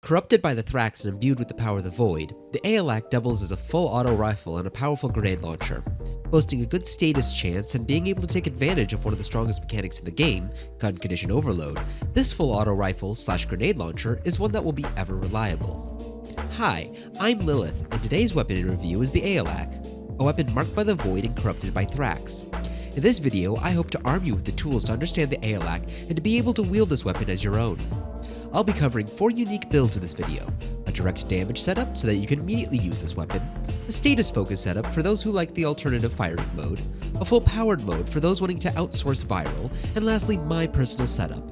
Corrupted by the Thrax and imbued with the power of the Void, the Aeolak doubles as a full auto rifle and a powerful grenade launcher. Boasting a good status chance and being able to take advantage of one of the strongest mechanics in the game, gun condition overload, this full auto rifle / grenade launcher is one that will be ever reliable. Hi, I'm Lilith, and today's weapon in review is the Aeolak, a weapon marked by the Void and corrupted by Thrax. In this video, I hope to arm you with the tools to understand the Aeolak and to be able to wield this weapon as your own. I'll be covering 4 unique builds in this video: a direct damage setup so that you can immediately use this weapon, a status focus setup for those who like the alternative firing mode, a full powered mode for those wanting to outsource viral, and lastly my personal setup.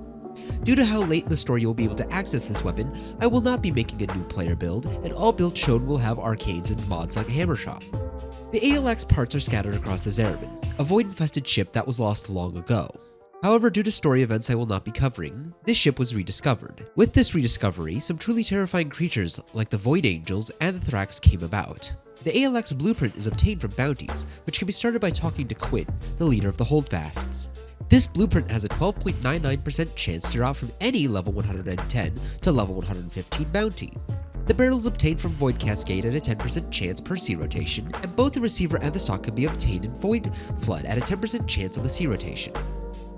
Due to how late in the story you will be able to access this weapon, I will not be making a new player build, and all builds shown will have arcanes and mods like a hammer shop. The Aeolak's parts are scattered across the Zariman, a void-infested ship that was lost long ago. However, due to story events I will not be covering, this ship was rediscovered. With this rediscovery, some truly terrifying creatures like the Void Angels and the Thrax came about. The Aeolak's blueprint is obtained from bounties, which can be started by talking to Quinn, the leader of the Holdfasts. This blueprint has a 12.99% chance to drop from any level 110 to level 115 bounty. The barrel is obtained from Void Cascade at a 10% chance per C rotation, and both the receiver and the stock can be obtained in Void Flood at a 10% chance on the C rotation.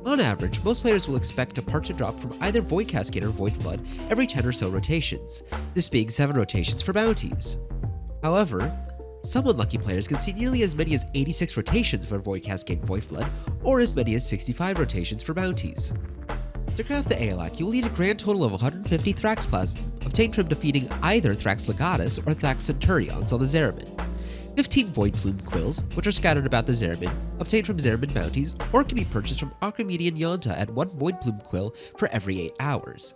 On average, most players will expect a part to drop from either Void Cascade or Void Flood every 10 or so rotations, this being 7 rotations for bounties. However, some unlucky players can see nearly as many as 86 rotations for Void Cascade and Void Flood, or as many as 65 rotations for bounties. To craft the Aeolak, you will need a grand total of 150 Thrax Plasm, obtained from defeating either Thrax Legatus or Thrax Centurions on the Zariman. 15 Void Plume Quills, which are scattered about the Zariman, obtained from Zariman bounties, or can be purchased from Archimedean Yonta at 1 Void Plume Quill for every 8 hours.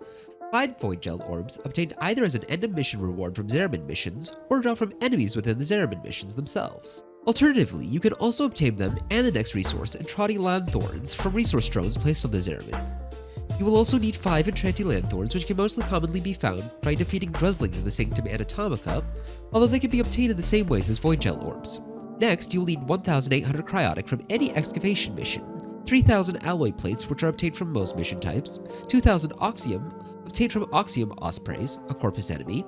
5 Void Gel Orbs, obtained either as an end of mission reward from Zariman missions, or dropped from enemies within the Zariman missions themselves. Alternatively, you can also obtain them and the next resource, Entrati Lanthorns, from resource drones placed on the Zariman. You will also need 5 Entranti Lanthorns, which can most commonly be found by defeating Druslings in the Sanctum Anatomica, although they can be obtained in the same ways as Void Gel Orbs. Next, you will need 1,800 Cryotic from any excavation mission, 3,000 Alloy Plates, which are obtained from most mission types, 2,000 Oxium, obtained from Oxium Ospreys, a Corpus enemy,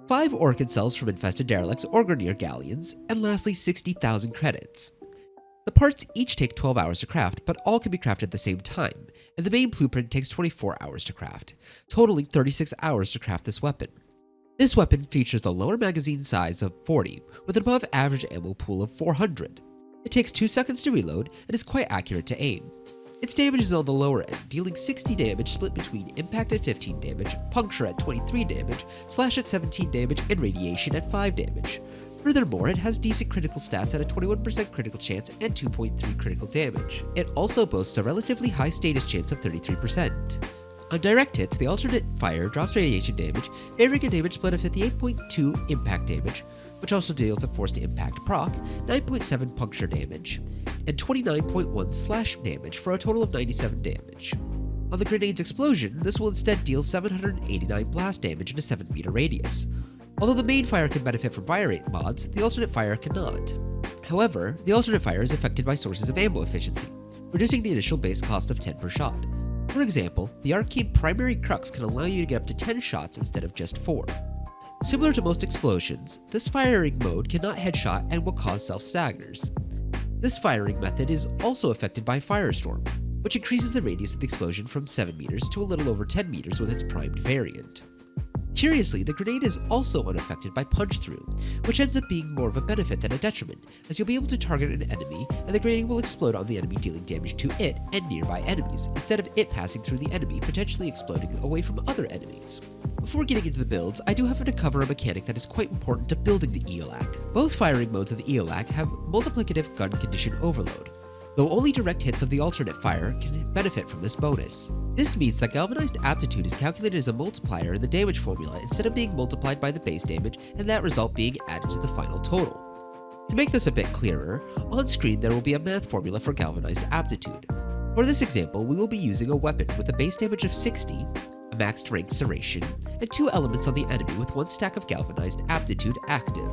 5 Orchid Cells from infested derelicts or Grineer Galleons, and lastly 60,000 credits. The parts each take 12 hours to craft, but all can be crafted at the same time, and the main blueprint takes 24 hours to craft, totaling 36 hours to craft this weapon. This weapon features a lower magazine size of 40, with an above average ammo pool of 400. It takes 2 seconds to reload, and is quite accurate to aim. Its damage is on the lower end, dealing 60 damage split between impact at 15 damage, puncture at 23 damage, slash at 17 damage, and radiation at 5 damage. Furthermore, it has decent critical stats at a 21% critical chance and 2.3 critical damage. It also boasts a relatively high status chance of 33%. On direct hits, the alternate fire drops radiation damage, favoring a damage split of 58.2 impact damage, which also deals a forced impact proc, 9.7 puncture damage, and 29.1 slash damage for a total of 97 damage. On the grenade's explosion, this will instead deal 789 blast damage in a 7-meter radius. Although the main fire can benefit from fire rate mods, the alternate fire cannot. However, the alternate fire is affected by sources of ammo efficiency, reducing the initial base cost of 10 per shot. For example, the Arcane Primary Crux can allow you to get up to 10 shots instead of just 4. Similar to most explosions, this firing mode cannot headshot and will cause self-staggers. This firing method is also affected by Firestorm, which increases the radius of the explosion from 7 meters to a little over 10 meters with its primed variant. Curiously, the grenade is also unaffected by punch-through, which ends up being more of a benefit than a detriment, as you'll be able to target an enemy, and the grenade will explode on the enemy, dealing damage to it and nearby enemies, instead of it passing through the enemy, potentially exploding away from other enemies. Before getting into the builds, I do have to cover a mechanic that is quite important to building the Aeolak. Both firing modes of the Aeolak have multiplicative gun condition overload, though only direct hits of the alternate fire can benefit from this bonus. This means that Galvanized Aptitude is calculated as a multiplier in the damage formula instead of being multiplied by the base damage and that result being added to the final total. To make this a bit clearer, on screen there will be a math formula for Galvanized Aptitude. For this example, we will be using a weapon with a base damage of 60, a maxed rank Serration, and 2 elements on the enemy with 1 stack of Galvanized Aptitude active.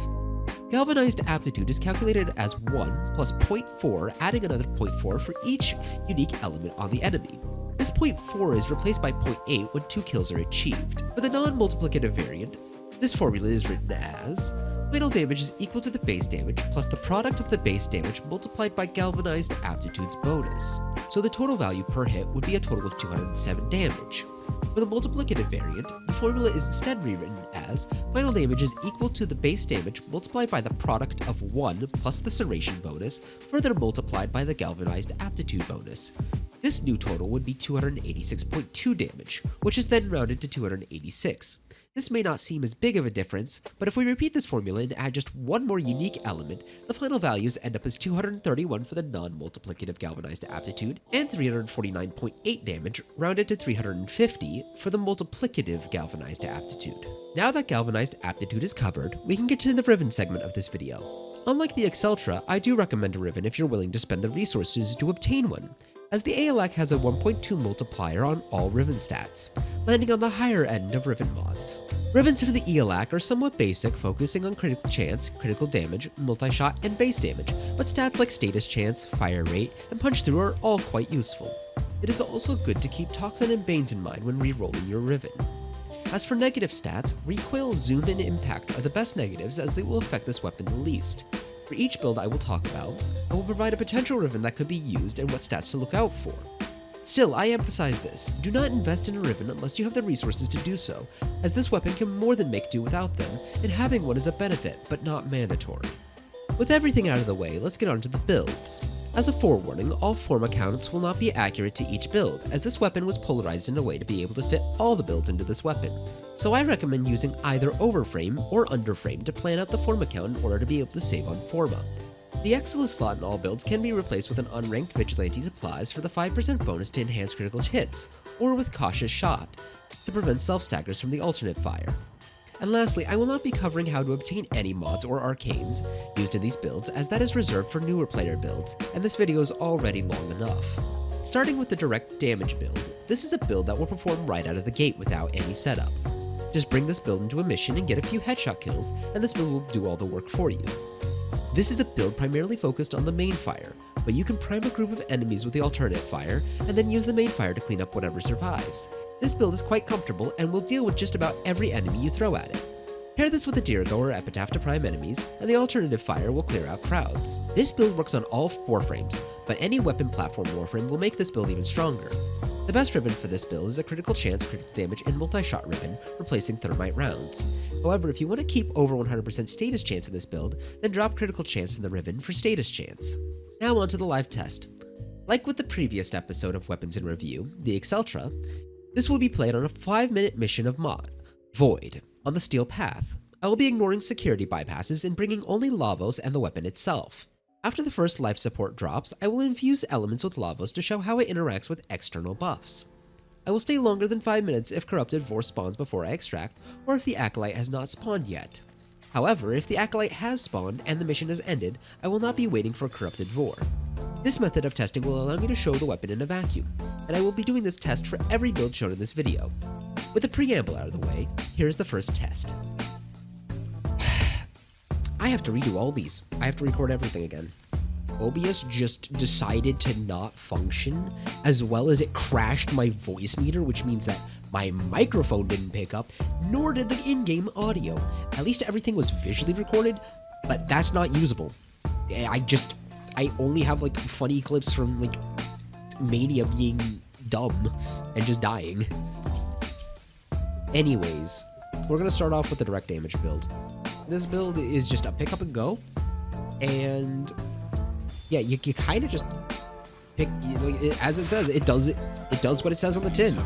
Galvanized Aptitude is calculated as 1 plus 0.4, adding another 0.4 for each unique element on the enemy. This 0.4 is replaced by 0.8 when 2 kills are achieved. For the non-multiplicative variant, this formula is written as final damage is equal to the base damage plus the product of the base damage multiplied by galvanized aptitude's bonus. So the total value per hit would be a total of 207 damage. For the multiplicative variant, the formula is instead rewritten as final damage is equal to the base damage multiplied by the product of 1 plus the serration bonus, further multiplied by the galvanized aptitude bonus. This new total would be 286.2 damage, which is then rounded to 286. This may not seem as big of a difference, but if we repeat this formula and add just one more unique element, the final values end up as 231 for the non-multiplicative galvanized aptitude, and 349.8 damage, rounded to 350 for the multiplicative galvanized aptitude. Now that galvanized aptitude is covered, we can get to the Riven segment of this video. Unlike the Exceltra, I do recommend a Riven if you're willing to spend the resources to obtain one, as the Aeolak has a 1.2 multiplier on all Riven stats, landing on the higher end of Riven mods. Rivens for the Aeolak are somewhat basic, focusing on critical chance, critical damage, multi-shot, and base damage, but stats like status chance, fire rate, and punch through are all quite useful. It is also good to keep Toxin and Banes in mind when re-rolling your Riven. As for negative stats, recoil, zoom, and impact are the best negatives as they will affect this weapon the least. For each build I will talk about, I will provide a potential Riven that could be used and what stats to look out for. Still, I emphasize this, do not invest in a Riven unless you have the resources to do so, as this weapon can more than make do without them, and having one is a benefit, but not mandatory. With everything out of the way, let's get on to the builds. As a forewarning, all form accounts will not be accurate to each build, as this weapon was polarized in a way to be able to fit all the builds into this weapon. So I recommend using either overframe or underframe to plan out the form account in order to be able to save on forma. The Excellus slot in all builds can be replaced with an unranked Vigilante Supplies for the 5% bonus to enhance critical hits, or with Cautious Shot, to prevent self-staggers from the alternate fire. And lastly, I will not be covering how to obtain any mods or arcanes used in these builds, as that is reserved for newer player builds, and this video is already long enough. Starting with the direct damage build, this is a build that will perform right out of the gate without any setup. Just bring this build into a mission and get a few headshot kills, and this build will do all the work for you. This is a build primarily focused on the main fire, but you can prime a group of enemies with the alternate fire, and then use the main fire to clean up whatever survives. This build is quite comfortable and will deal with just about every enemy you throw at it. Pair this with a Dirigo or Epitaph to prime enemies, and the alternative fire will clear out crowds. This build works on all Warframes, but any weapon platform Warframe will make this build even stronger. The best Riven for this build is a critical chance, critical damage, and multi-shot Riven, replacing thermite rounds. However, if you want to keep over 100% status chance in this build, then drop critical chance in the Riven for status chance. Now on to the live test. Like with the previous episode of Weapons in Review, the Exceltra, this will be played on a 5-minute mission of mod, Void, on the Steel Path. I will be ignoring security bypasses and bringing only Lavos and the weapon itself. After the first life support drops, I will infuse elements with Lavos to show how it interacts with external buffs. I will stay longer than 5 minutes if Corrupted Vor spawns before I extract, or if the Acolyte has not spawned yet. However, if the Acolyte has spawned and the mission has ended, I will not be waiting for Corrupted Vor. This method of testing will allow me to show the weapon in a vacuum, and I will be doing this test for every build shown in this video. With the preamble out of the way, here is the first test. I have to redo all these. I have to record everything again. OBS just decided to not function, as well as it crashed my voice meter, which means that my microphone didn't pick up, nor did the in-game audio. At least everything was visually recorded, but that's not usable. I only have like funny clips from like Mania being dumb and just dying. Anyways, we're gonna start off with the direct damage build. This build is just a pick up and go, and yeah, you kind of just pick, as it says, it does what it says on the tin.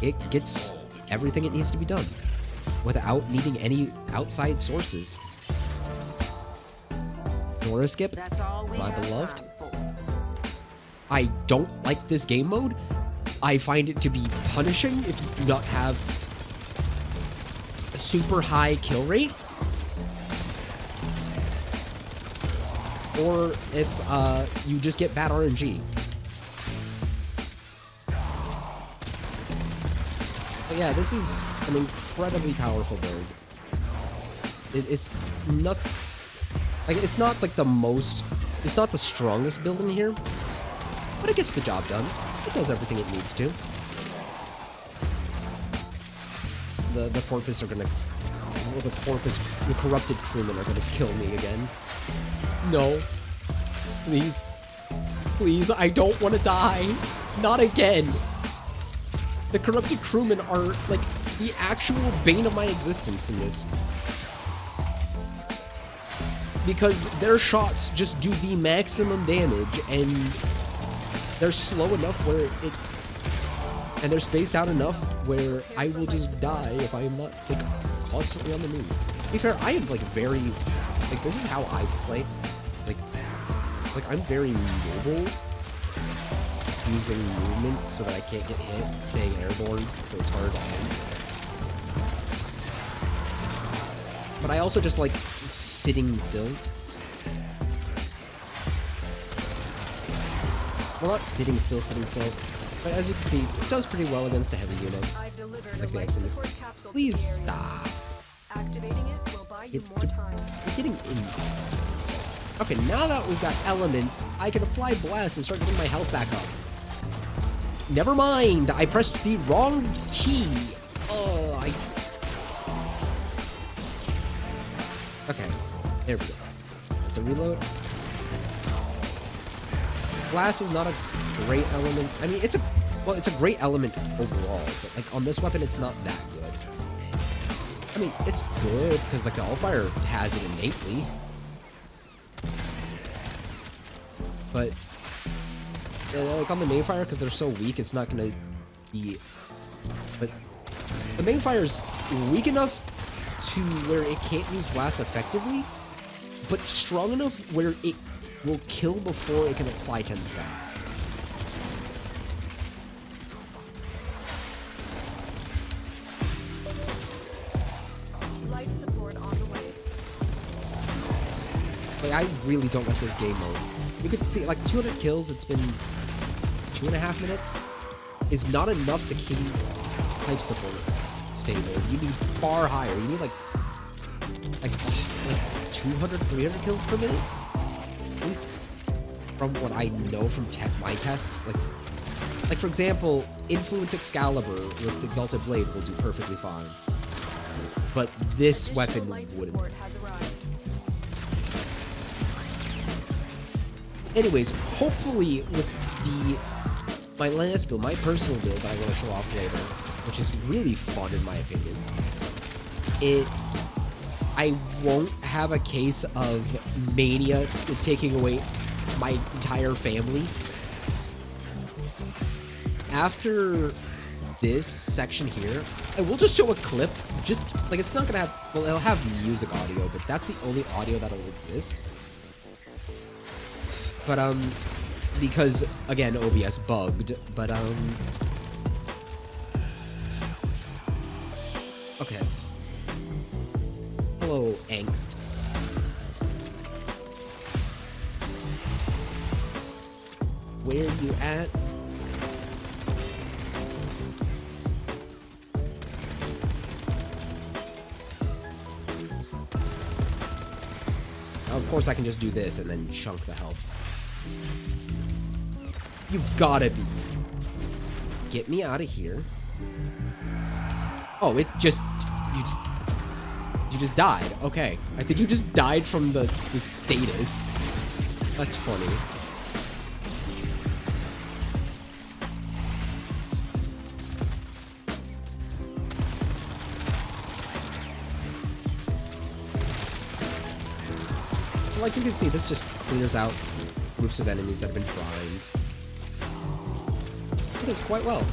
It gets everything it needs to be done without needing any outside sources. Nora skip, my beloved. I don't like this game mode. I find it to be punishing if you do not have a super high kill rate, or if you just get bad RNG. But yeah, this is an incredibly powerful build. It's not like it's not the strongest build in here, but it gets the job done. It does everything it needs to. The porpoise are gonna... Well, the corrupted crewmen are gonna kill me again. No. Please. Please, I don't want to die. Not again. The corrupted crewmen are, like, the actual bane of my existence in this. Because their shots just do the maximum damage, and they're slow enough where it... And they're spaced out enough where I will just die if I am not, like, constantly on the move. To be fair, I am, like, very... Like, this is how I play. Like, I'm very mobile, using movement so that I can't get hit, staying airborne, so it's hard to aim. But I also just like sitting still. Well, not sitting still, but as you can see, it does pretty well against a heavy unit, like the Exodus. Please stop. Activating it will buy you more time. You're getting in. Okay, now that we've got elements, I can apply blast and start getting my health back up. Never mind, I pressed the wrong key. Oh, Okay, there we go. The reload. Blast is not a great element. I mean, it's a great element overall, but like on this weapon, it's not that good. I mean, it's good because like the Allfire has it innately. But like on the main fire, because they're so weak, it's not gonna be. But the main fire is weak enough to where it can't use blast effectively, but strong enough where it will kill before it can apply 10 stacks. Life support on the way. Like, I really don't like this game mode. You can see, like, 200 kills, it's been 2.5 minutes, is not enough to keep life support stable. You need far higher. You need, like 200, 300 kills per minute? At least from what I know from my tests. Like, for example, Influence Excalibur with Exalted Blade will do perfectly fine. But this weapon wouldn't. Anyways, hopefully with my last build, my personal build that I want to show off later, which is really fun in my opinion, I won't have a case of mania taking away my entire family. After this section here, I will just show a clip, just, like, it's not gonna have, well, it'll have music audio, but that's the only audio that'll exist. But, because, again, OBS bugged, but, okay. Hello, Angst. Where are you at? Now, of course, I can just do this and then chunk the health. You've gotta be. Get me out of here. Oh, it just... You just died. Okay. I think you just died from the status. That's funny. Like you can see, this just clears out groups of enemies that have been primed. It does quite well.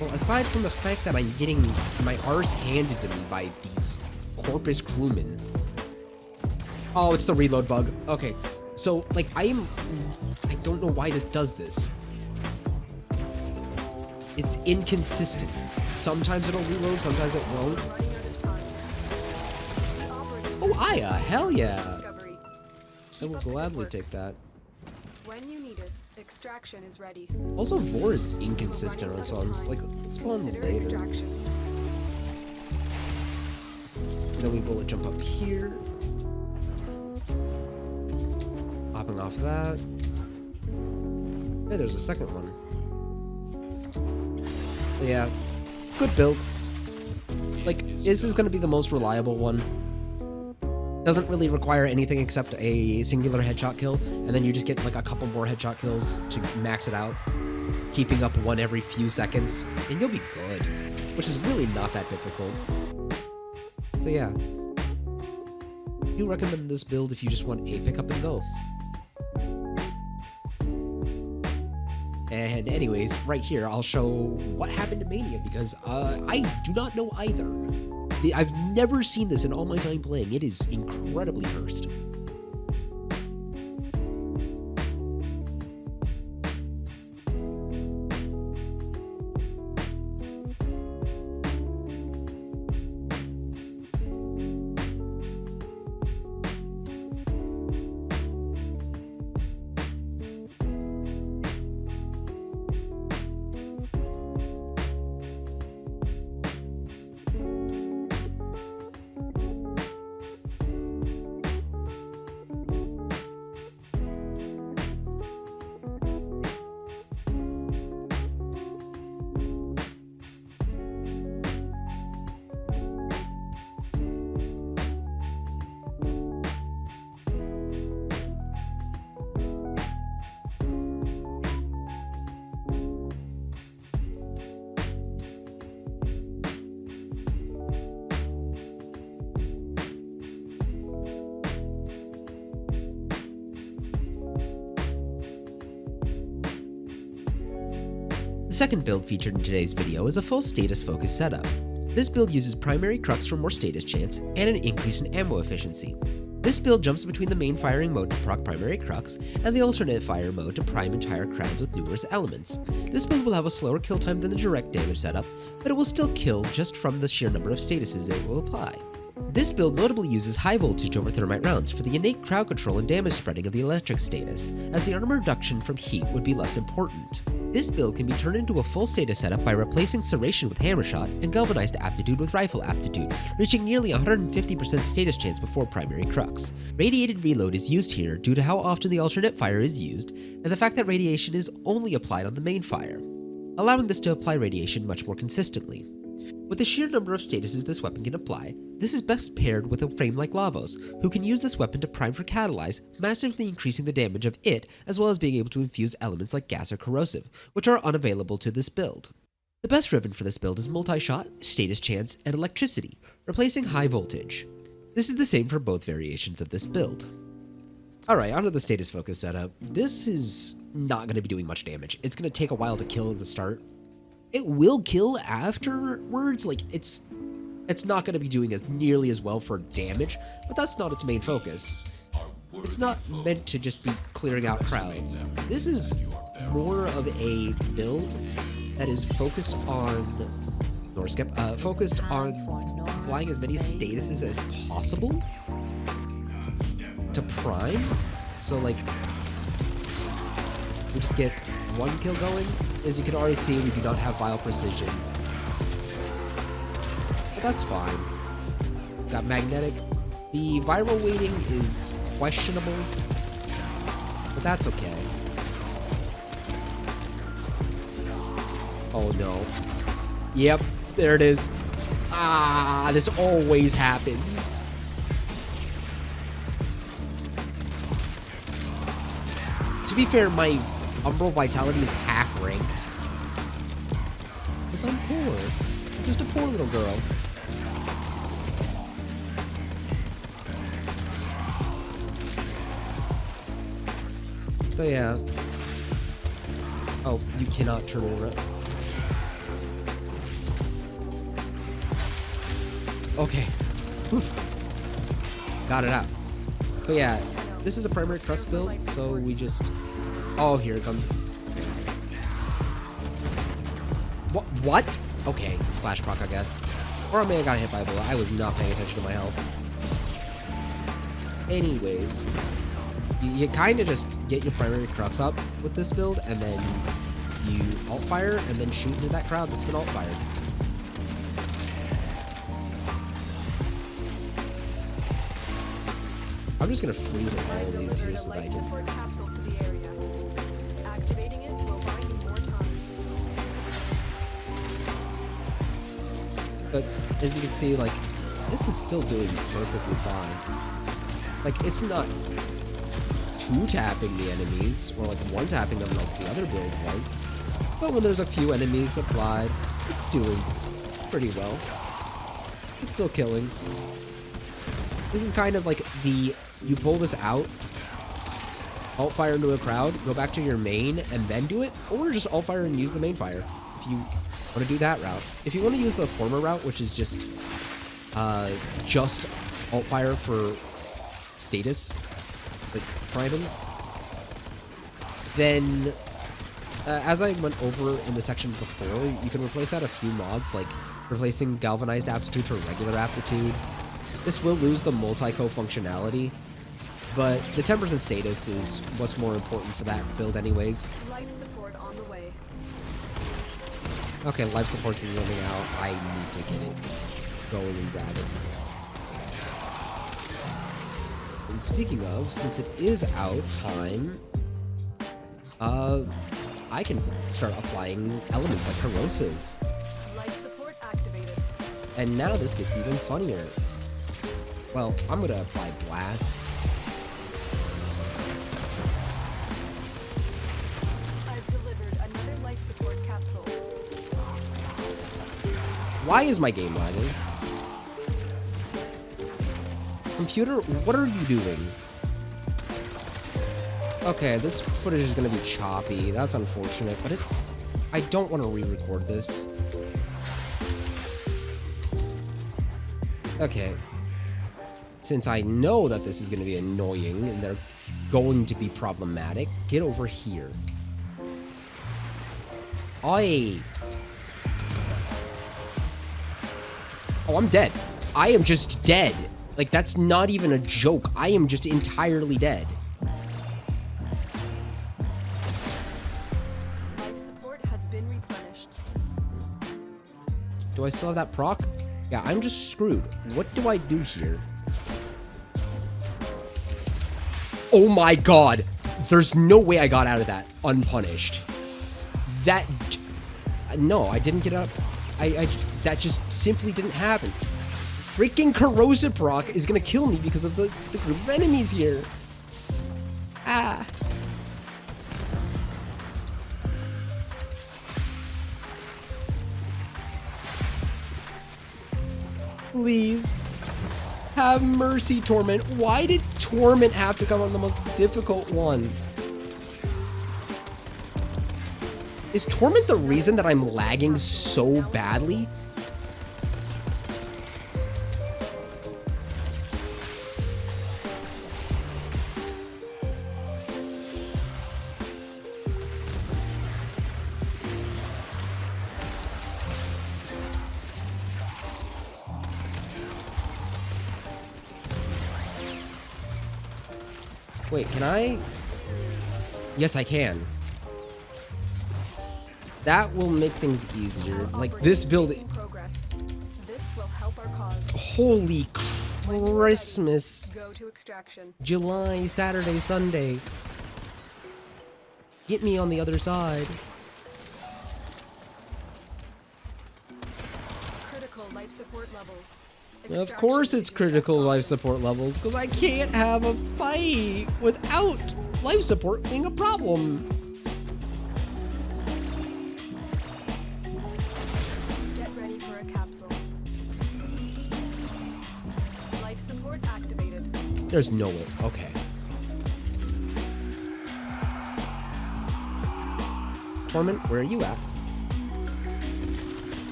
Well, aside from the fact that I'm getting my arse handed to me by these corpus crewmen. Oh, it's the reload bug. Okay, so, like, I don't know why this does this. It's inconsistent. Sometimes it'll reload, sometimes it won't. Oh, Aya, hell yeah! I will gladly take that. When you need it, extraction is ready. Also, Vor is inconsistent on spawns. Like, spawn later. Then we bullet jump up here. popping off that. Hey, there's a second one. So yeah, good build. Like, this is going to be the most reliable one. Doesn't really require anything except a singular headshot kill, and then you just get like a couple more headshot kills to max it out, keeping up one every few seconds, and you'll be good, which is really not that difficult. So yeah, I do recommend this build if you just want a pick up and go. And anyways, right here, I'll show what happened to Mania, because I do not know either. I've never seen this in all my time playing. It is incredibly cursed. The second build featured in today's video is a full status focus setup. This build uses primary crux for more status chance and an increase in ammo efficiency. This build jumps between the main firing mode to proc primary crux and the alternate fire mode to prime entire crowns with numerous elements. This build will have a slower kill time than the direct damage setup, but it will still kill just from the sheer number of statuses it will apply. This build notably uses high voltage over thermite rounds for the innate crowd control and damage spreading of the electric status, as the armor reduction from heat would be less important. This build can be turned into a full status setup by replacing Serration with Hammer Shot and Galvanized Aptitude with Rifle Aptitude, reaching nearly 150% status chance before primary crux. Radiated Reload is used here due to how often the alternate fire is used, and the fact that radiation is only applied on the main fire, allowing this to apply radiation much more consistently. With the sheer number of statuses this weapon can apply, this is best paired with a frame like Lavos, who can use this weapon to prime for Catalyze, massively increasing the damage of it, as well as being able to infuse elements like gas or corrosive, which are unavailable to this build. The best ribbon for this build is Multi-Shot, Status Chance, and Electricity, replacing High Voltage. This is the same for both variations of this build. Alright, onto the status focus setup. This is not going to be doing much damage. It's going to take a while to kill at the start. It will kill afterwards, like it's not going to be doing as nearly as well for damage, but that's not its main focus. It's not meant to just be clearing out crowds. This is more of a build that is focused on focused on applying as many statuses as possible to prime. So like we just get one kill going. As you can already see, we do not have Vile Precision. But that's fine. Got Magnetic. The viral weighting is questionable, but that's okay. Oh no. Yep, there it is. Ah, this always happens. To be fair, my Umbral Vitality is half ranked. Because I'm poor. I'm just a poor little girl. But yeah. Oh, you cannot turn over it. Okay. Whew. Got it out. But yeah, this is a primary crux build, so we just... Oh, here it comes. What? Okay, slash proc, I guess. Or I may have got hit by a bullet. I was not paying attention to my health. Anyways, you kind of just get your primary crux up with this build, and then you alt fire, and then shoot into that crowd that's been alt fired. I'm just gonna freeze all I've of these here delivered a so that I life can... support capsule to the area. Activating it will buy you more time. But as you can see, like, this is still doing perfectly fine. Like, it's not two-tapping the enemies, or like one-tapping them like the other build was. But when there's a few enemies applied, it's doing pretty well. It's still killing. This is kind of like the, you pull this out, alt fire into a crowd, go back to your main, and then do it, or just alt fire and use the main fire, if you want to do that route. If you want to use the former route, which is just alt fire for status, like priming, then as I went over in the section before, you can replace out a few mods, like replacing galvanized aptitude for regular aptitude. This will lose the multi-co functionality, but the 10% status is what's more important for that build anyways. Life support on the way. Okay, life support's running out. I need to get it going and grab it. And speaking of, since it is out time, I can start applying elements like corrosive. Life support activated. And now this gets even funnier. Well, I'm gonna apply blast. I've delivered another life support capsule. Why is my game lagging? Computer, what are you doing? Okay, this footage is gonna be choppy. That's unfortunate, but it's... I don't want to re-record this. Okay. Since I know that this is gonna be annoying and they're going to be problematic, get over here. Oi! Oh, I'm dead. I am just dead. Like, that's not even a joke. I am just entirely dead. Life support has been replenished. Do I still have that proc? Yeah, I'm just screwed. What do I do here? Oh my god! There's no way I got out of that unpunished. That... No, I didn't get up. That just simply didn't happen. Freaking corrosive proc is gonna kill me because of the group of enemies here. Ah. Please. Have mercy, Torment. Why did Torment have to come on the most difficult one? Is Torment the reason that I'm lagging so badly? Wait, can I? Yes, I can. That will make things easier. Like, this build... This will help our cause. Holy Christmas. Go to extraction. July, Saturday, Sunday. Get me on the other side. Critical life support levels. Of course it's critical life support levels, because I can't have a fight without life support being a problem. Get ready for a capsule. Life support activated. There's no way. Okay. Torment, where are you at?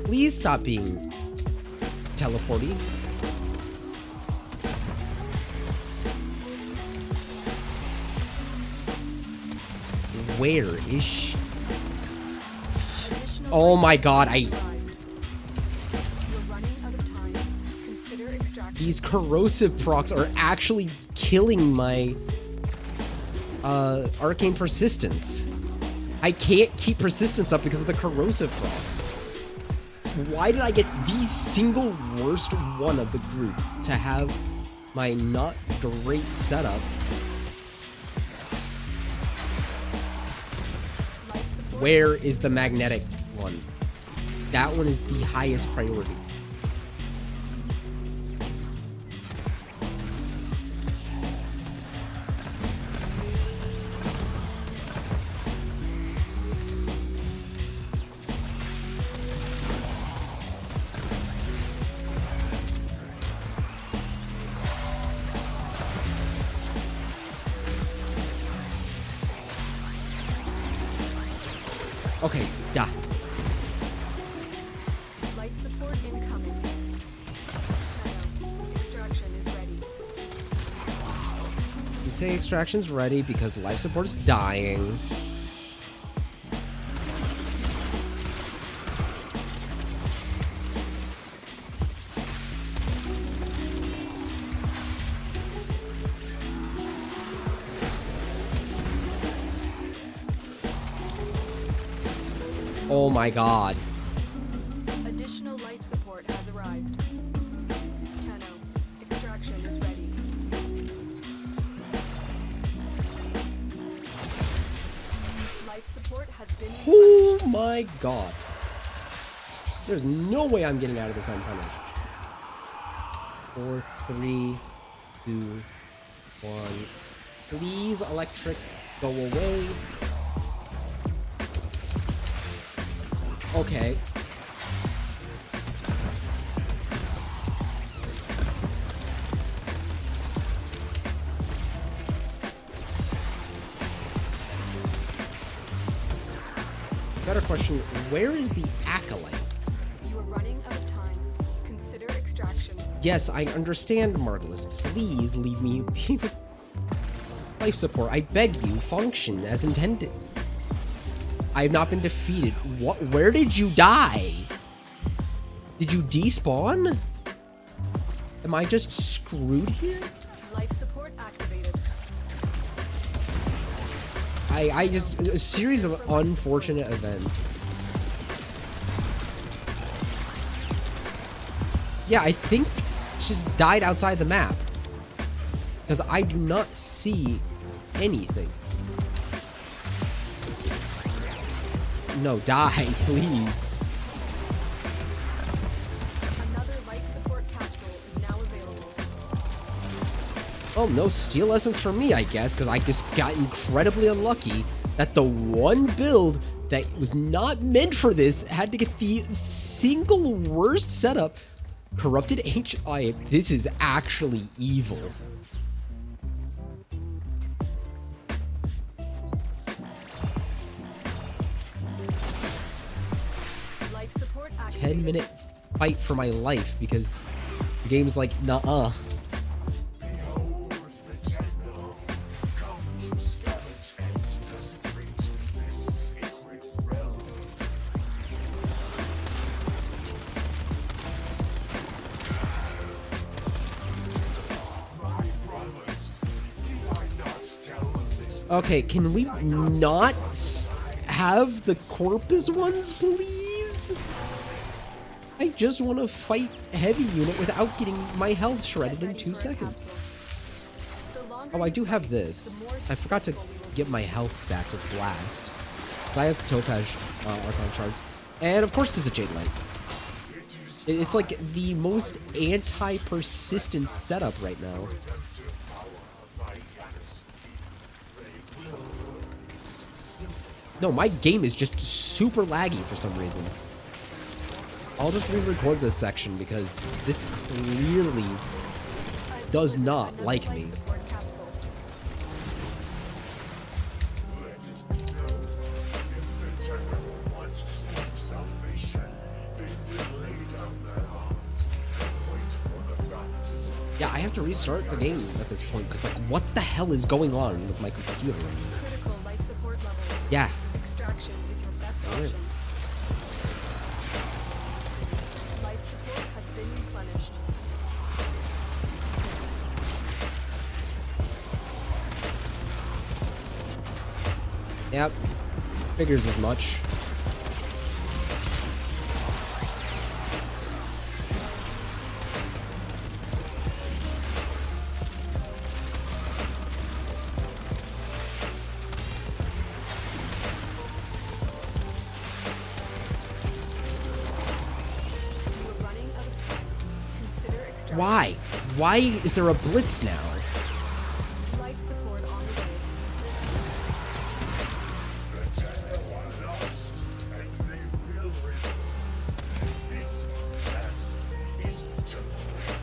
Please stop being teleporty. Where is she? Oh my god, these corrosive procs are actually killing my arcane persistence. I can't keep persistence up because of the corrosive procs. Why did I get the single worst one of the group to have my not great setup. Life support Where has is the magnetic one? That one is the highest priority. Okay, yeah. life support incoming. Tenno, extraction is ready. You say extraction's ready because life support's dying. Oh my god. Additional life support has arrived. Tenno, extraction is ready. Life support has been Oh replenished. my god. There's no way I'm getting out of this unpunished. 4, 3, 2, 1. Please, electric, go away. Okay. Better question, where is the Aeolak? You are running out of time. Consider extraction. Yes, I understand, Marvelous. Please leave me be with life support. I beg you, function as intended. I have not been defeated. What? Where did you die? Did you despawn? Am I just screwed here? Life support activated. I just a series of unfortunate events. Yeah, I think she's died outside the map because I do not see anything. No, die, please. Another life support capsule is now available. Oh, no steal lessons for me, I guess, because I just got incredibly unlucky that the one build that was not meant for this had to get the single worst setup. Corrupted ancient. This is actually evil. Life support activated. 10-minute fight for my life because the game's like, nuh-uh. Okay, can we not have the corpus ones, please? I just want to fight heavy unit without getting my health shredded in 2 seconds. Oh, I do have this. I forgot to get my health stats with Blast. I have Topaz Archon shards. And of course there's a Jade Light. It's like the most anti-persistent setup right now. No, my game is just super laggy for some reason. I'll just re-record this section because this clearly does not like me. Yeah, I have to restart the game at this point because, like, what the hell is going on with my computer? Critical life support levels. Yeah. Extraction is your best Alright. option. Life support has been replenished. Yep. Figures as much. Why? Why is there a blitz now? Life support on the way. The Tenno are lost, and they will return. This death is temporary.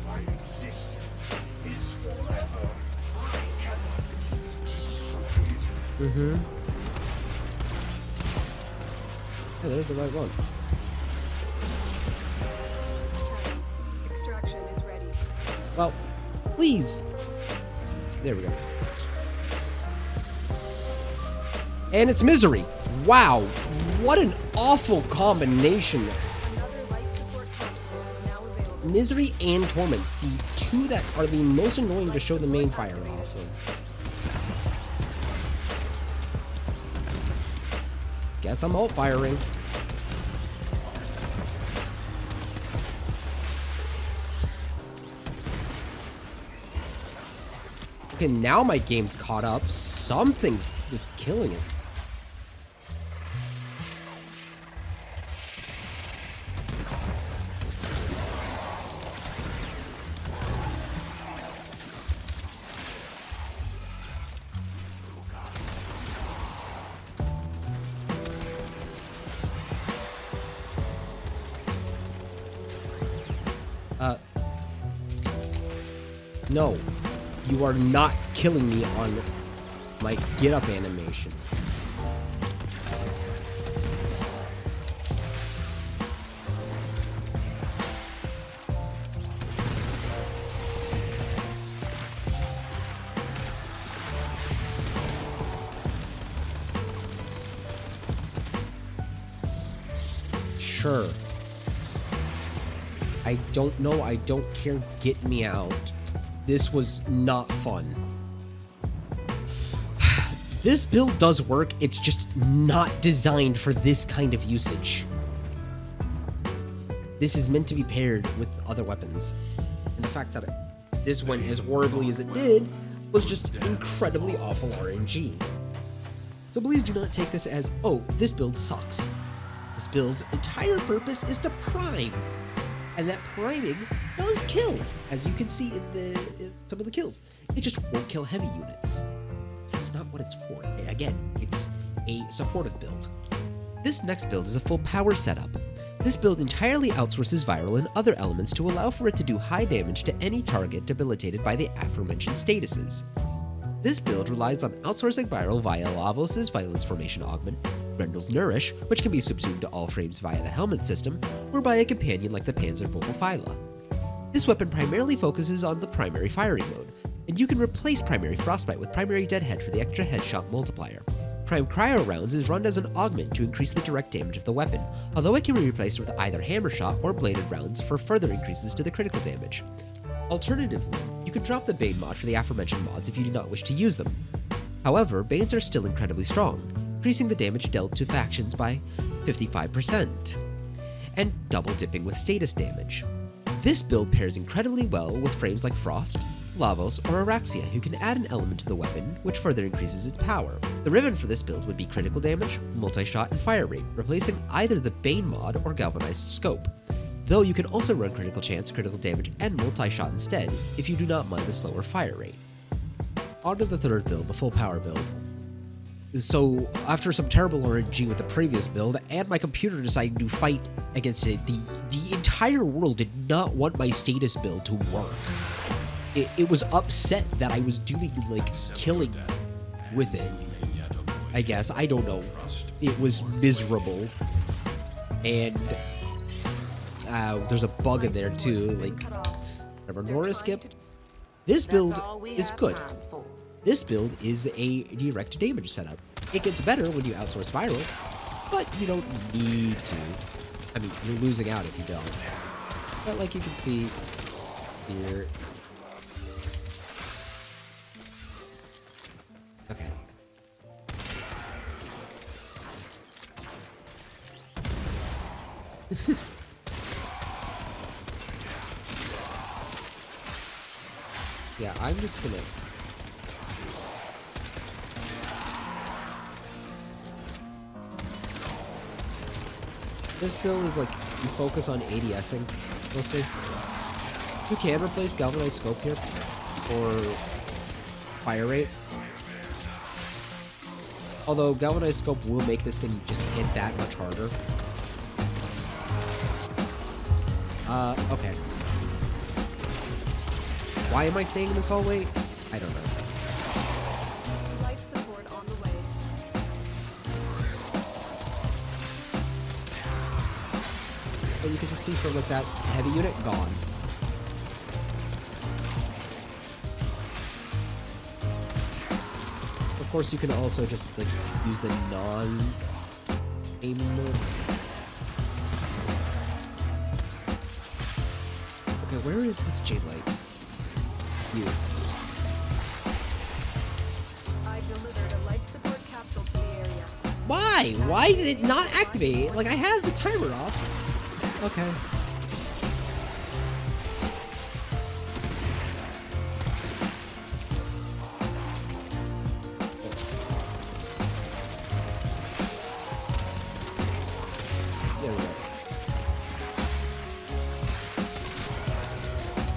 My existence is forever. I cannot destroy it. Mm-hmm. Yeah, there's the right one. Tenno, extraction is ready. Well, please. There we go. And it's Misery. Wow. What an awful combination. Another life support capsule is now available. Misery and Torment, the two that are the most annoying to show the main fire off of. Guess I'm alt firing. Okay, now my game's caught up. Something's just killing it. No, you are not killing me on my get up animation. Sure. I don't know, I don't care, get me out. This was not fun. This build does work, it's just not designed for this kind of usage. This is meant to be paired with other weapons. And the fact that this went as horribly as it did was just incredibly awful RNG. So please do not take this as, oh, this build sucks. This build's entire purpose is to prime. And that priming does kill, as you can see in some of the kills. It just won't kill heavy units. That's not what it's for. Again, it's a supportive build. This next build is a full power setup. This build entirely outsources viral and other elements to allow for it to do high damage to any target debilitated by the aforementioned statuses. This build relies on outsourcing viral via Lavos' Violence Formation Augment, Grendel's Nourish, which can be subsumed to all frames via the helmet system, or by a companion like the Panzer Phyla. This weapon primarily focuses on the primary firing mode, and you can replace primary Frostbite with primary Deadhead for the extra headshot multiplier. Prime Cryo Rounds is run as an augment to increase the direct damage of the weapon, although it can be replaced with either Hammer Shot or Bladed Rounds for further increases to the critical damage. Alternatively, you could drop the Bane mod for the aforementioned mods if you do not wish to use them. However, Banes are still incredibly strong, increasing the damage dealt to factions by 55%, and double dipping with status damage. This build pairs incredibly well with frames like Frost, Lavos, or Araxia, who can add an element to the weapon, which further increases its power. The ribbon for this build would be critical damage, multi-shot, and fire rate, replacing either the Bane mod or Galvanized Scope. Though you can also run critical chance, critical damage, and multi-shot instead, if you do not mind the slower fire rate. On to the third build, the full power build. So, after some terrible RNG with the previous build, and my computer deciding to fight against it, the entire world did not want my status build to work. It was upset that I was doing, like, killing with it. I guess, I don't know. It was miserable. And there's a bug in there too, like, remember Nora skip? This build is good. This build is a direct damage setup. It gets better when you outsource viral, but you don't need to. I mean, you're losing out if you don't. But like you can see here. Okay. Yeah, I'm just gonna... This build is like, you focus on ADSing, mostly. You can replace galvanized scope here for fire rate. Although galvanized scope will make this thing just hit that much harder. Okay. Why am I staying in this hallway? I don't know. Life support on the way. But you can just see from like that heavy unit gone. Of course, you can also just like use the non-aim mode. Okay, where is this jade light? You. I've delivered a life support capsule to the area. Why? Why did it not activate? Like I have the timer off. Okay. There we go.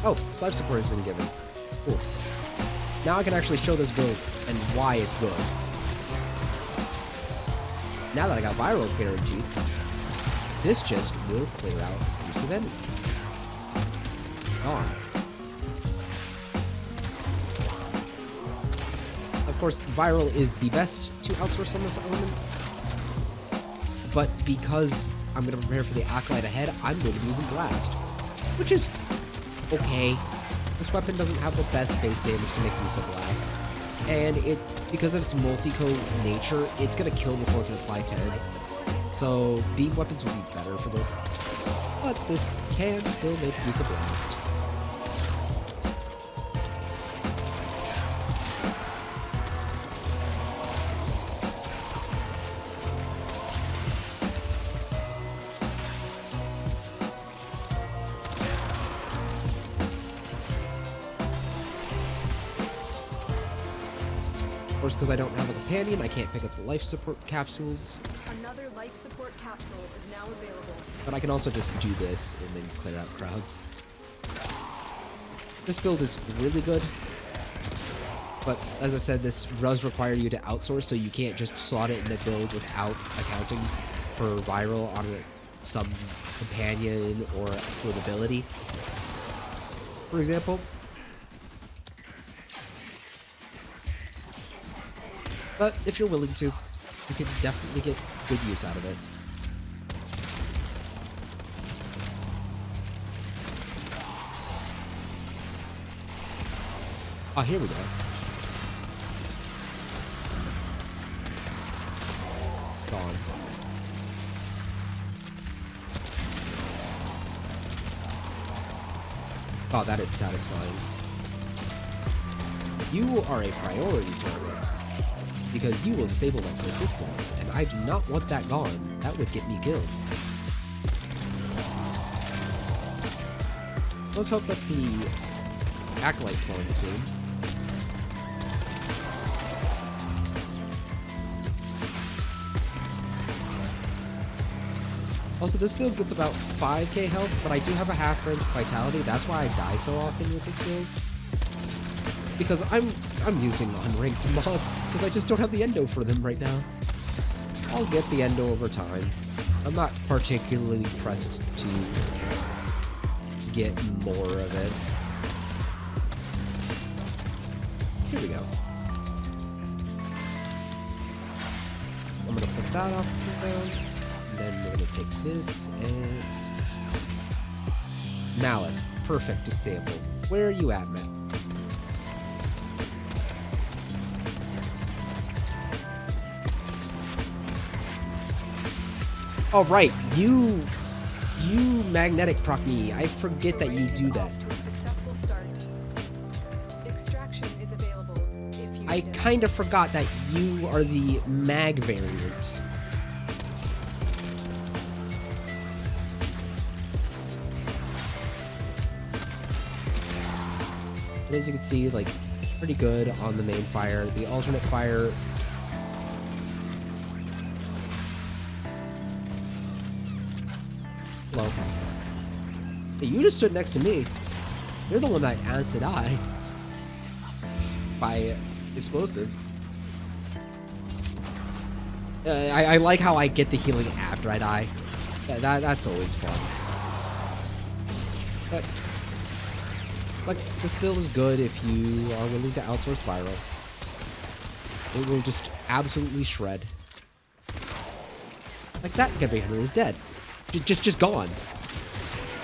Oh, life support has been given. Cool. Now I can actually show this build and why it's good. Now that I got viral guaranteed, this just will clear out use of enemies. Gone. Of course, viral is the best to outsource on this element, but because I'm going to prepare for the Acolyte ahead, I'm going to be using Blast, which is okay. This weapon doesn't have the best base damage to make use of Blast, and because of its multi-code nature, it's going to kill before it can apply 10. So beam weapons would be better for this, but this can still make use of Blast. Of course, because I don't have a companion, I can't pick up the life support capsules. Another life support capsule is now available. But I can also just do this and then clear out crowds. This build is really good. But as I said, this does require you to outsource, so you can't just slot it in the build without accounting for viral on some companion or good ability. For example. But if you're willing to, you can definitely get good use out of it. Oh, here we go. Gone. Oh, that is satisfying. You are a priority target, because you will disable my persistence, and I do not want that gone. That would get me killed. Let's hope that the Acolyte spawns soon. Also, this build gets about 5k health, but I do have a half-range vitality. That's why I die so often with this build. Because I'm using unranked mods, because I just don't have the endo for them right now. I'll get the endo over time. I'm not particularly pressed to get more of it. Here we go. I'm gonna put that off the ground. And then we're gonna take this and... Malice. Perfect example. Where are you at, man? Oh, right. You magnetic proc me. I forget that you do that. Off to a successful start. Extraction is available if you I need it. kind of forgot that you are the mag variant. And as you can see, like, pretty good on the main fire. The alternate fire... Hello. Hey, you just stood next to me. You're the one that has to die by explosive. I like how I get the healing after I die. That's always fun. But like, this build is good if you are willing to outsource Viral. It will just absolutely shred. Like, that Henry is dead. Just gone.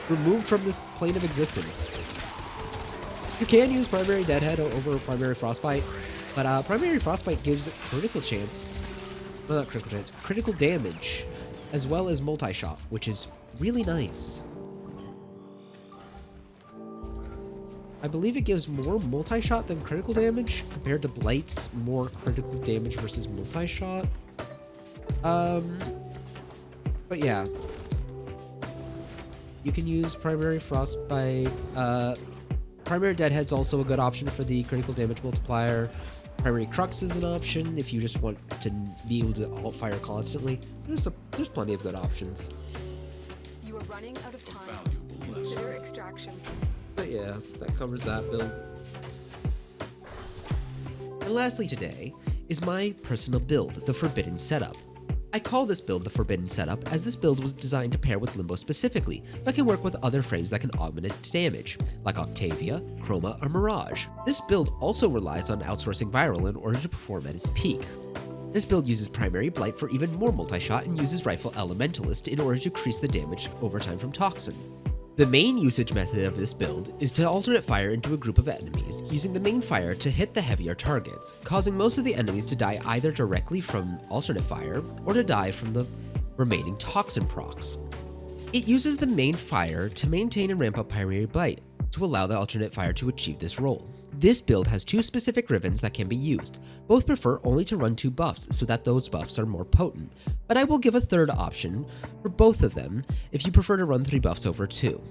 Removed from this plane of existence. You can use Primary Deadhead over Primary Frostbite, but Primary Frostbite gives critical chance. Well, not critical chance, critical damage, as well as multi-shot, which is really nice. I believe it gives more multi-shot than critical damage, compared to Blight's more critical damage versus multi-shot. But yeah. You can use Primary Frostbite. Primary Deadhead's also a good option for the critical damage multiplier. Primary Crux is an option if you just want to be able to alt-fire constantly. There's plenty of good options. You are running out of time. Consider extraction. But yeah, that covers that build. And lastly today is my personal build, the Forbidden Setup. I call this build the Forbidden Setup as this build was designed to pair with Limbo specifically, but can work with other frames that can augment its damage, like Octavia, Chroma, or Mirage. This build also relies on outsourcing Viral in order to perform at its peak. This build uses Primary Blight for even more multi-shot and uses Rifle Elementalist in order to increase the damage over time from Toxin. The main usage method of this build is to alternate fire into a group of enemies, using the main fire to hit the heavier targets, causing most of the enemies to die either directly from alternate fire or to die from the remaining toxin procs. It uses the main fire to maintain and ramp up Primary Blight to allow the alternate fire to achieve this role. This build has two specific Rivens that can be used. Both prefer only to run 2 buffs so that those buffs are more potent, but I will give a third option for both of them if you prefer to run 3 buffs over 2.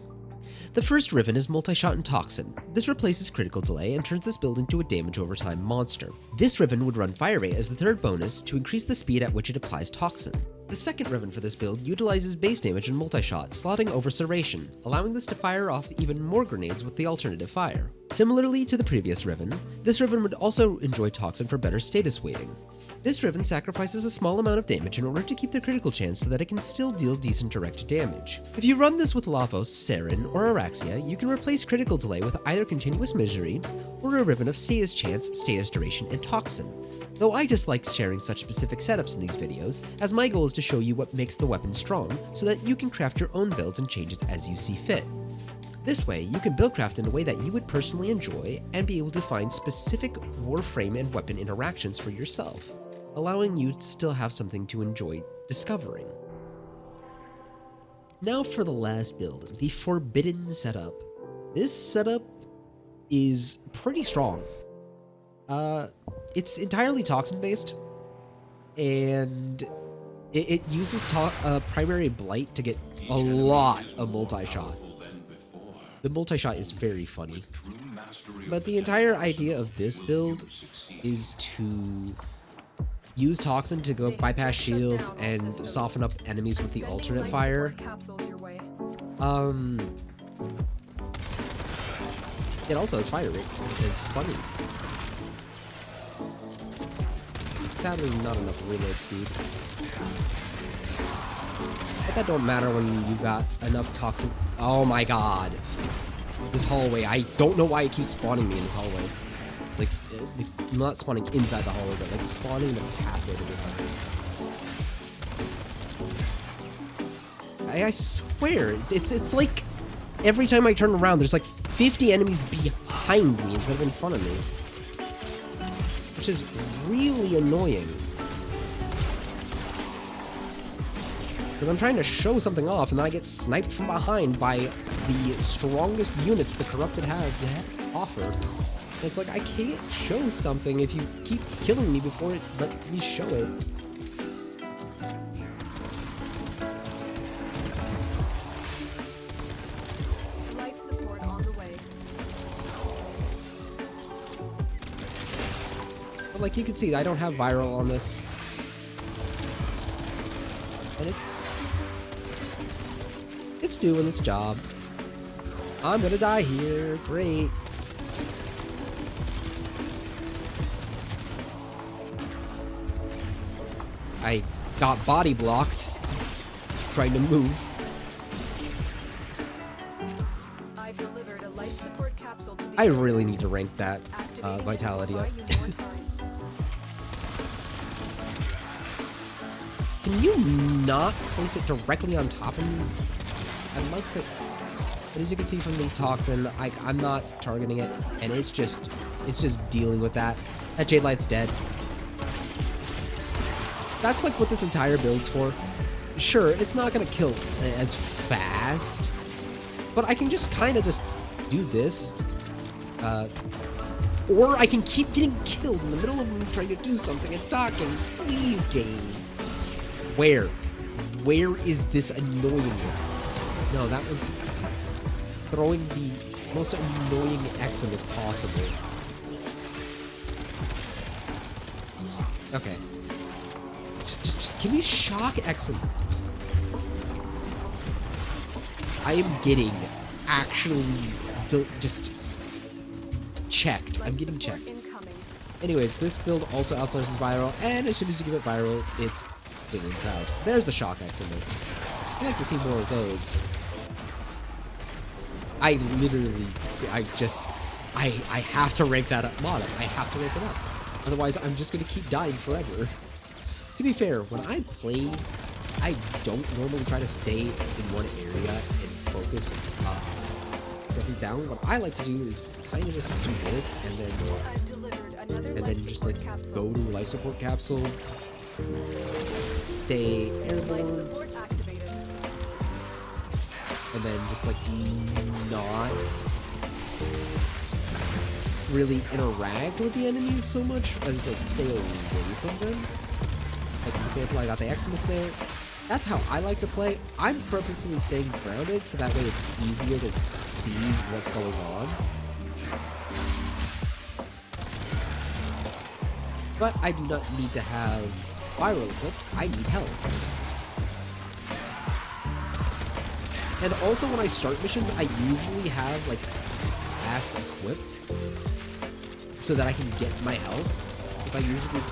The first Riven is Multi-Shot and Toxin. This replaces Critical Delay and turns this build into a damage over time monster. This Riven would run Fire Rate as the third bonus to increase the speed at which it applies Toxin. The second Riven for this build utilizes base damage and multi-shot, slotting over Serration, allowing this to fire off even more grenades with the alternative fire. Similarly to the previous Riven, this Riven would also enjoy Toxin for better status weighting. This Riven sacrifices a small amount of damage in order to keep the critical chance so that it can still deal decent direct damage. If you run this with Lavos, Saren, or Araxia, you can replace critical delay with either Continuous Misery or a Riven of status chance, status duration, and Toxin. Though I dislike sharing such specific setups in these videos, as my goal is to show you what makes the weapon strong so that you can craft your own builds and changes as you see fit. This way, you can build craft in a way that you would personally enjoy and be able to find specific Warframe and weapon interactions for yourself, allowing you to still have something to enjoy discovering. Now for the last build, the Forbidden Setup. This setup is pretty strong. It's entirely Toxin based, and it uses Primary Blight to get a lot of multi-shot. The multi-shot is very funny, but the entire idea of this build is to use Toxin to go bypass shields and soften up enemies with the alternate fire. It also has fire rate, which is funny. Sadly, not enough reload speed. But that don't matter when you got enough Toxin. Oh my god. This hallway, I don't know why it keeps spawning me in this hallway. Like, not spawning inside the hallway, but like spawning in the pathway to this hallway. I swear, it's like every time I turn around, there's like 50 enemies behind me instead of in front of me. Which is really annoying. Because I'm trying to show something off and then I get sniped from behind by the strongest units the Corrupted have to offer. And it's like, I can't show something if you keep killing me before it lets me show it. Life support on the way. But like you can see, I don't have Viral on this. And it's doing its job. I'm gonna die here. Great. I got body blocked trying to move. I've delivered a life support capsule to the I really need to rank that Activating it vitality will up. buy you more time. Can you not place it directly on top of me? I'd like to... But as you can see from the toxin, I'm not targeting it, and it's just dealing with that. That Jade Light's dead. That's like what this entire build's for. Sure, it's not gonna kill as fast, but I can just kind of just do this. Or I can keep getting killed in the middle of me trying to do something and talking. Please, game. Where? Where is this annoying? No, that was throwing the most annoying Exum as possible. Okay. Just give me shock Exum. I am getting actually just checked. I'm getting checked. Anyways, this build also outsources viral, and as soon as you give it viral, it's clearing crowds. There's the shock X in this. I'd like to see more of those. I literally, I have to rank that up mod. I have to rank it up. Otherwise, I'm just gonna keep dying forever. To be fair, when I play, I don't normally try to stay in one area and focus things down. What I like to do is kind of just do this and then just like go to life support capsule, stay airborne, and then just like not really interact with the enemies so much. I just like stay away from them. Like for example, I got the Eximus there. That's how I like to play. I'm purposely staying grounded so that way it's easier to see what's going on. But I do not need to have viral equipped. I need help. And also when I start missions, I usually have like fast equipped so that I can get my health. Because I usually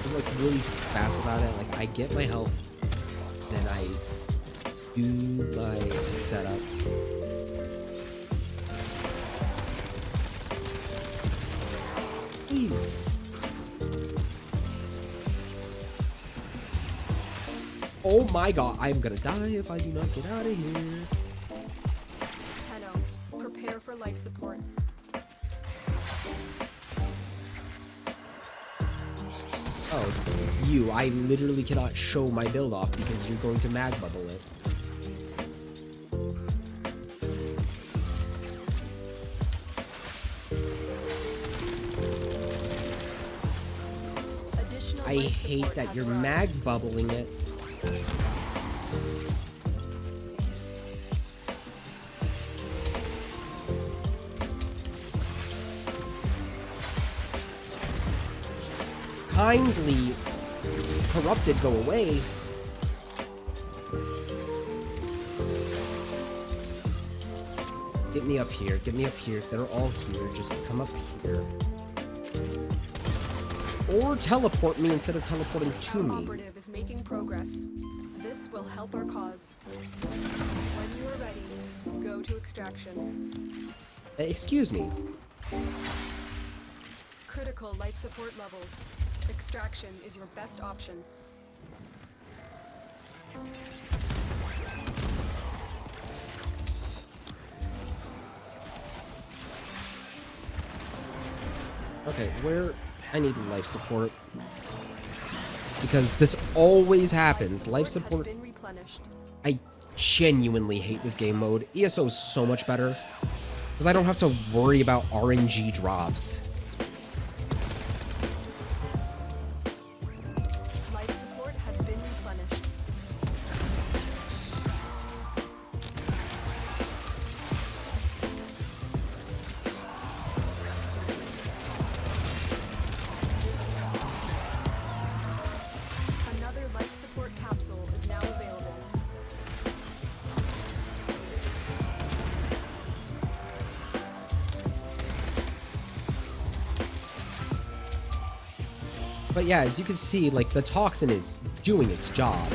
I'm like really fast about it. Like I get my health, then I do my setups. Please. Oh my god, I'm gonna die if I do not get out of here. Tenno, prepare for life support. Oh, it's you. I literally cannot show my build off because you're going to mag bubble it. I hate that you're mag bubbling it. Kindly, corrupted, go away. Get me up here. Get me up here. They're all here. Just come up here. Or teleport me instead of teleporting to me. Operative is making progress. This will help our cause. When you are ready, go to extraction. Excuse me. Critical life support levels. Extraction is your best option. Okay, where I need life support. Because this always happens. Life support. Has been replenished. I genuinely hate this game mode. ESO is so much better. Because I don't have to worry about RNG drops. Life support has been replenished. Another life support capsule is now available. But yeah, as you can see, like, the toxin is doing its job.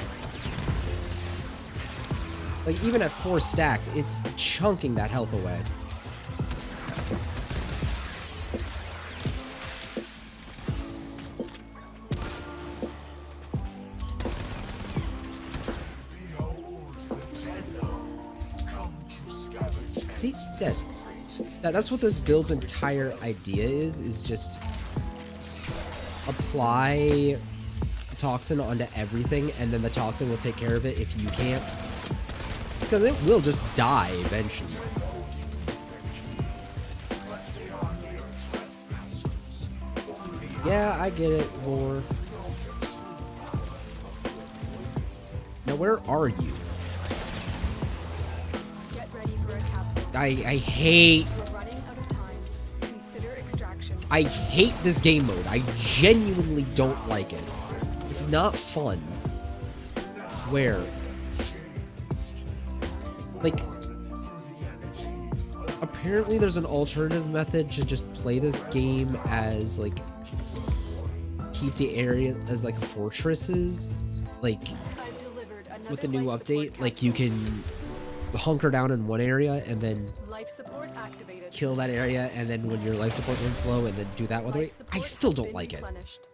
Like, even at 4 stacks, it's chunking that health away. See? Dead. That's what this build's entire idea is just apply toxin onto everything, and then the toxin will take care of it if you can't. Because it will just die eventually. Yeah, I get it, War. Now, where are you? Get ready for a capsule. I hate... We're running out of time. Consider extraction. I hate this game mode. I genuinely don't like it. It's not fun. Where? Like, apparently there's an alternative method to just play this game as, like, keep the area as, like, fortresses. Like, I've delivered another with the new life update, support like, you capsule. can hunker down in one area and then Life support activated. kill that area, and then when your life support runs low, and then do that one way. Life support I still has don't been like it. replenished.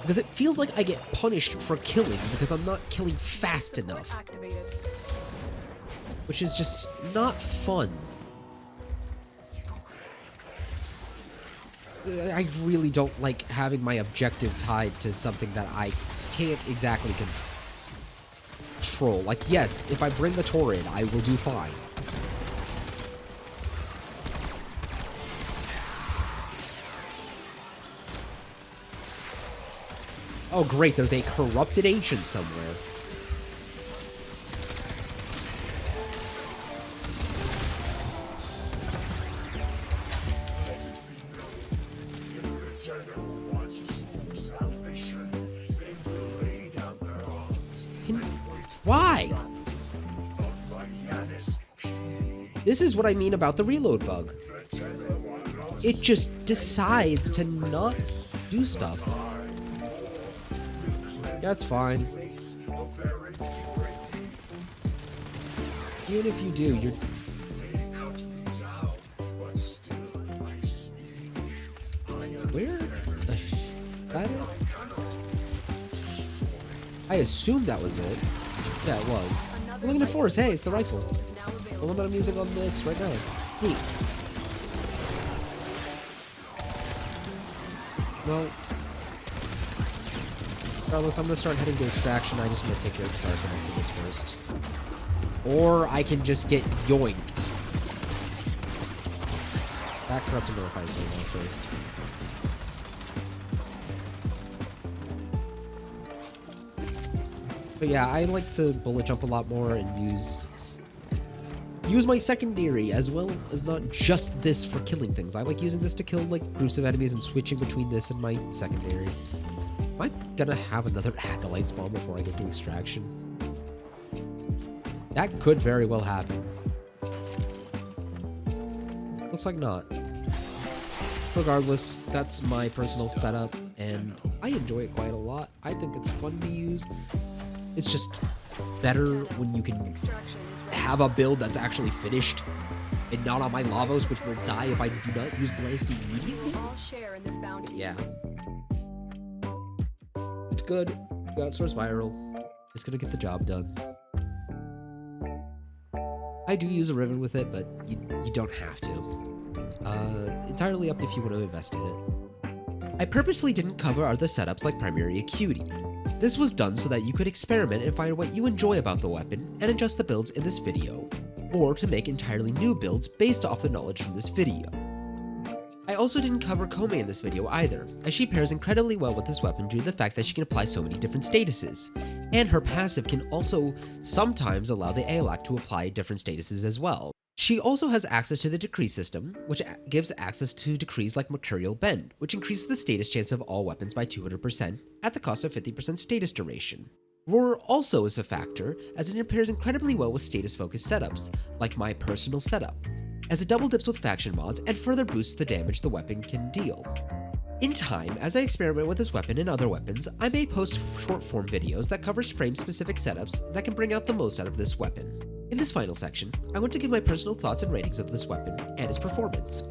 Because it feels like I get punished for killing because I'm not killing fast Support enough. activated. Which is just not fun. I really don't like having my objective tied to something that I can't exactly control. Like, yes, if I bring the Tor in, I will do fine. Oh great, there's a corrupted ancient somewhere. Why? This is what I mean about the reload bug. It just decides to not do stuff. Yeah, it's fine. Even if you do, you're... Where? That it? I assumed that was it. Yeah, it was. I'm looking at force. Hey, it's the rifle. Is now The available. one that I'm using on this right now. Neat. Well, regardless, I'm gonna start heading to extraction. I just want to take care of the stars and exit this first. Or I can just get yoinked. That corrupted notifier is going on first. But yeah, I like to bullet jump a lot more and use my secondary, as well as not just this for killing things. I like using this to kill, like, groups of enemies and switching between this and my secondary. Am I gonna have another Acolyte spawn before I get to extraction? That could very well happen. Looks like not. Regardless, that's my personal setup, and I enjoy it quite a lot. I think it's fun to use. It's just better when you can Extraction is ready. have a build that's actually finished and not on my Lavos, which will die if I do not use Blast immediately. All share in this bounty. Yeah. It's good. We outsource Viral. It's gonna get the job done. I do use a Riven with it, but you don't have to. Entirely up if you want to invest in it. I purposely didn't cover other setups like Primary Acuity. This was done so that you could experiment and find what you enjoy about the weapon and adjust the builds in this video, or to make entirely new builds based off the knowledge from this video. I also didn't cover Kome in this video either, as she pairs incredibly well with this weapon due to the fact that she can apply so many different statuses, and her passive can also sometimes allow the Aeolak to apply different statuses as well. She also has access to the decree system, which gives access to decrees like Mercurial Bend, which increases the status chance of all weapons by 200% at the cost of 50% status duration. Roar also is a factor, as it pairs incredibly well with status-focused setups, like my personal setup, as it double dips with faction mods and further boosts the damage the weapon can deal. In time, as I experiment with this weapon and other weapons, I may post short-form videos that cover frame-specific setups that can bring out the most out of this weapon. In this final section, I want to give my personal thoughts and ratings of this weapon and its performance.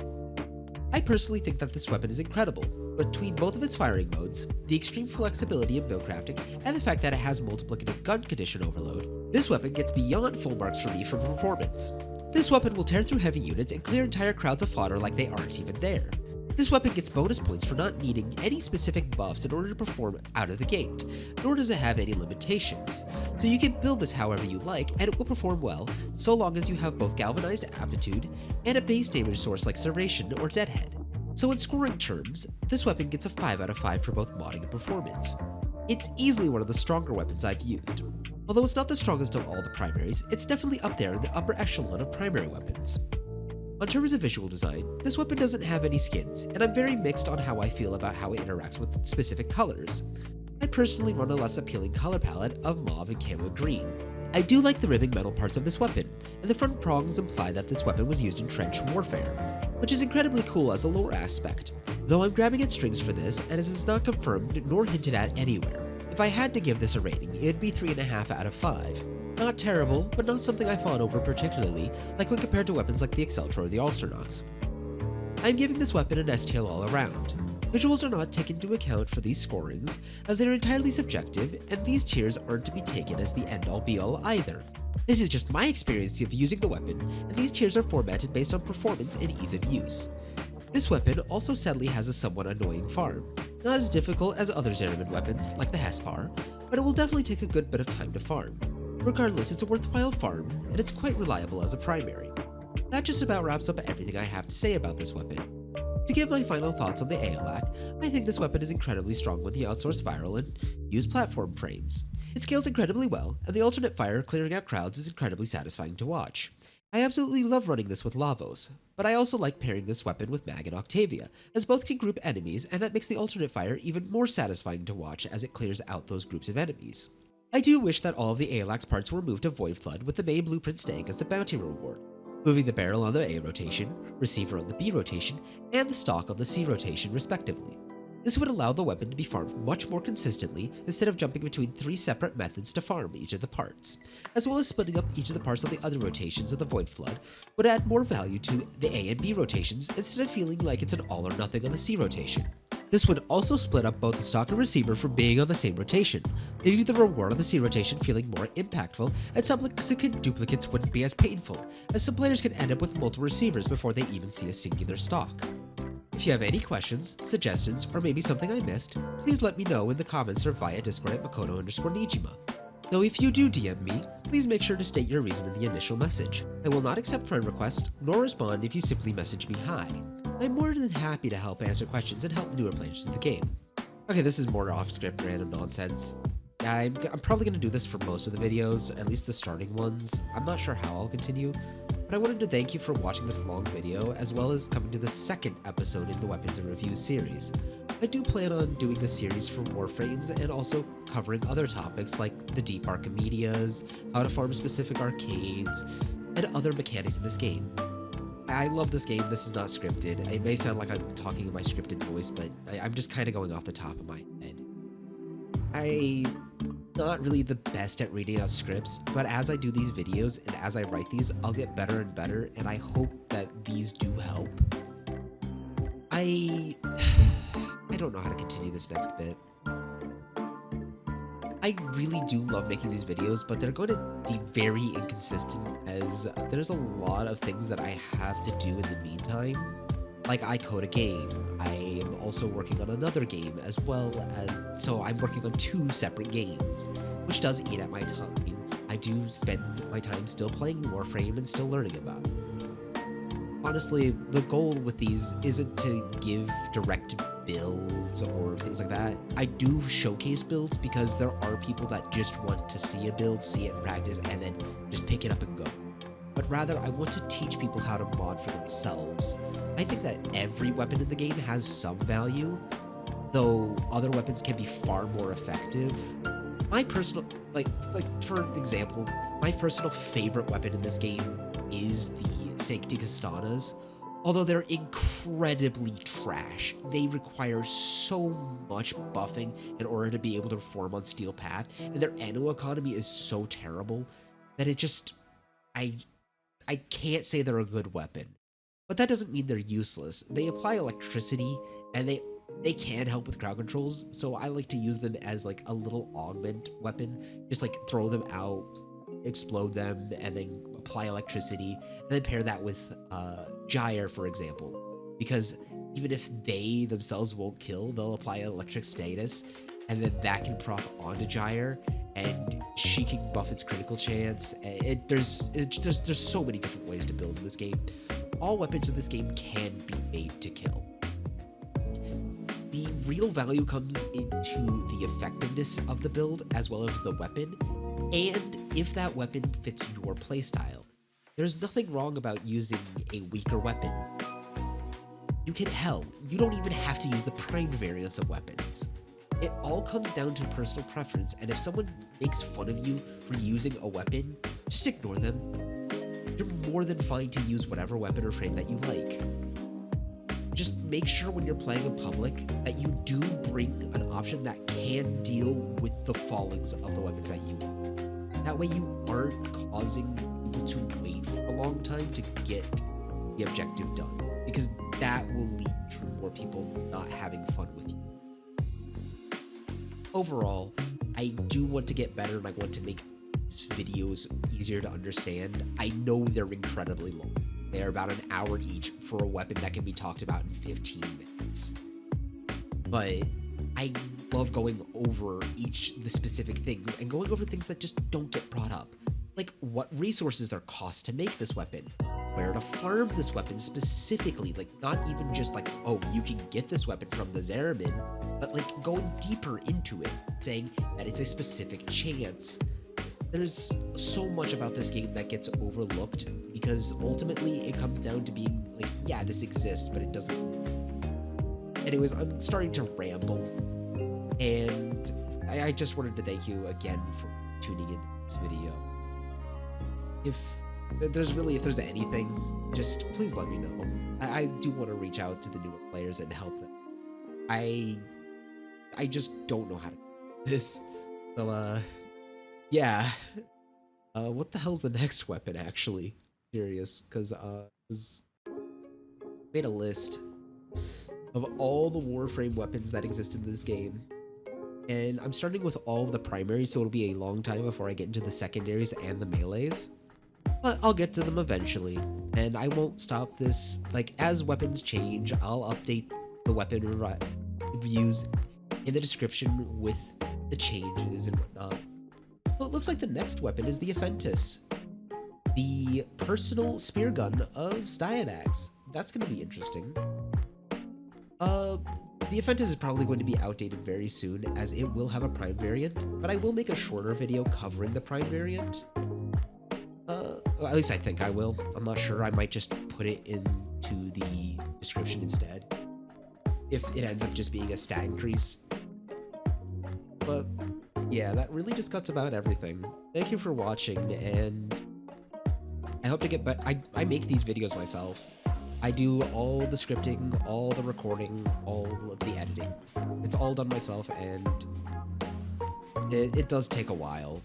I personally think that this weapon is incredible. Between both of its firing modes, the extreme flexibility in build crafting, and the fact that it has multiplicative gun condition overload, this weapon gets beyond full marks for me for performance. This weapon will tear through heavy units and clear entire crowds of fodder like they aren't even there. This weapon gets bonus points for not needing any specific buffs in order to perform out of the gate, nor does it have any limitations. So you can build this however you like and it will perform well, so long as you have both galvanized aptitude and a base damage source like serration or deadhead. So in scoring terms, this weapon gets a 5 out of 5 for both modding and performance. It's easily one of the stronger weapons I've used. Although it's not the strongest of all the primaries, it's definitely up there in the upper echelon of primary weapons. On terms of visual design, this weapon doesn't have any skins, and I'm very mixed on how I feel about how it interacts with specific colors. I personally run a less appealing color palette of mauve and camo green. I do like the ribbing metal parts of this weapon, and the front prongs imply that this weapon was used in trench warfare, which is incredibly cool as a lore aspect, though I'm grabbing at strings for this and it is not confirmed nor hinted at anywhere. If I had to give this a rating, it would be 3.5 out of 5. Not terrible, but not something I fawn over particularly, like when compared to weapons like the Exceltra or the Ulcernox. I'm giving this weapon an S-tier all around. Visuals are not taken into account for these scorings, as they are entirely subjective, and these tiers aren't to be taken as the end-all be-all either. This is just my experience of using the weapon, and these tiers are formatted based on performance and ease of use. This weapon also sadly has a somewhat annoying farm. Not as difficult as other Zeramin weapons, like the Hespar, but it will definitely take a good bit of time to farm. Regardless, it's a worthwhile farm, and it's quite reliable as a primary. That just about wraps up everything I have to say about this weapon. To give my final thoughts on the Aeolak, I think this weapon is incredibly strong when you outsource viral and use platform frames. It scales incredibly well, and the alternate fire clearing out crowds is incredibly satisfying to watch. I absolutely love running this with Lavos, but I also like pairing this weapon with Mag and Octavia, as both can group enemies, and that makes the alternate fire even more satisfying to watch as it clears out those groups of enemies. I do wish that all of the Aeolak's parts were moved to Void Flood, with the main blueprint staying as the bounty reward, moving the barrel on the A rotation, receiver on the B rotation, and the stock on the C rotation respectively. This would allow the weapon to be farmed much more consistently instead of jumping between 3 separate methods to farm each of the parts, as well as splitting up each of the parts on the other rotations of the Void Flood would add more value to the A and B rotations instead of feeling like it's an all or nothing on the C rotation. This would also split up both the stock and receiver from being on the same rotation, leaving the reward on the C rotation feeling more impactful, and subsequent duplicates wouldn't be as painful, as some players could end up with multiple receivers before they even see a singular stock. If you have any questions, suggestions, or maybe something I missed, please let me know in the comments or via Discord at Makoto_Nijima. Though if you do DM me, please make sure to state your reason in the initial message. I will not accept friend requests, nor respond if you simply message me hi. I'm more than happy to help answer questions and help newer players in the game. Okay, this is more off-script random nonsense. I'm probably going to do this for most of the videos, at least the starting ones. I'm not sure how I'll continue, but I wanted to thank you for watching this long video, as well as coming to the second episode in the Weapons and Reviews series. I do plan on doing this series for Warframes, and also covering other topics like the deep Archimedias, how to farm specific arcades, and other mechanics in this game. I love this game. This is not scripted. It may sound like I'm talking in my scripted voice, but I'm just kind of going off the top of my head. I'm not really the best at reading out scripts, but as I do these videos and as I write these, I'll get better and better, and I hope that these do help. I don't know how to continue this next bit. I really do love making these videos, but they're going to be very inconsistent as there's a lot of things that I have to do in the meantime. Like, I code a game. I am also working on another game as well as, so I'm working on 2 separate games, which does eat at my time. I do spend my time still playing Warframe and still learning about it. Honestly, the goal with these isn't to give direct builds or things like that. I do showcase builds because there are people that just want to see a build, see it in practice, and then just pick it up and go. But rather, I want to teach people how to mod for themselves. I think that every weapon in the game has some value, though other weapons can be far more effective. My personal, for example, my personal favorite weapon in this game is the Sancti Kastanas, Although they're incredibly trash, they require so much buffing in order to be able to perform on Steel Path, and their ammo economy is so terrible that it just, I can't say they're a good weapon. But that doesn't mean they're useless. They apply electricity, and they can help with crowd controls, so I like to use them as like a little augment weapon. Just like throw them out, explode them, and then apply electricity, and then pair that with Gyre, for example. Because even if they themselves won't kill, they'll apply electric status, and then that can proc onto Gyre, and she can buff its critical chance. There's so many different ways to build in this game. All weapons in this game can be made to kill. The real value comes into the effectiveness of the build as well as the weapon, and if that weapon fits your playstyle. There's nothing wrong about using a weaker weapon. You don't even have to use the primed variants of weapons. It all comes down to personal preference, and if someone makes fun of you for using a weapon, just ignore them. You're more than fine to use whatever weapon or frame that you like. Just make sure when you're playing in public that you do bring an option that can deal with the fallings of the weapons that you want. That way you aren't causing people to wait for a long time to get the objective done, because that will lead to more people not having fun with you. Overall, I do want to get better, and I want to make these videos easier to understand. I know they're incredibly long. They're about an hour each for a weapon that can be talked about in 15 minutes. But I love going over the specific things and going over things that just don't get brought up. Like what resources are cost to make this weapon, where to farm this weapon specifically, like not even just like, oh, you can get this weapon from the Zeramin, but like going deeper into it, saying that it's a specific chance. There's so much about this game that gets overlooked because ultimately it comes down to being like, yeah, this exists, but it doesn't. Anyways, I'm starting to ramble, and I just wanted to thank you again for tuning into this video. If there's anything, just please let me know. I do want to reach out to the newer players and help them. I just don't know how to do this. So, yeah. What the hell's the next weapon, actually? Curious, because made a list of all the Warframe weapons that exist in this game. And I'm starting with all of the primaries, so it'll be a long time before I get into the secondaries and the melees. But I'll get to them eventually, and I won't stop this. Like, as weapons change, I'll update the weapon reviews in the description with the changes and whatnot. Well, it looks like the next weapon is the Aphentis, the personal spear gun of Styanax. That's going to be interesting. The Aphentis is probably going to be outdated very soon, as it will have a prime variant, but I will make a shorter video covering the prime variant. Well, at least I think I will. I'm not sure. I might just put it into the description instead, if it ends up just being a stat increase. But yeah, that really just cuts about everything. Thank you for watching, and I hope to get better. I make these videos myself. I do all the scripting, all the recording, all of the editing. It's all done myself, and it does take a while.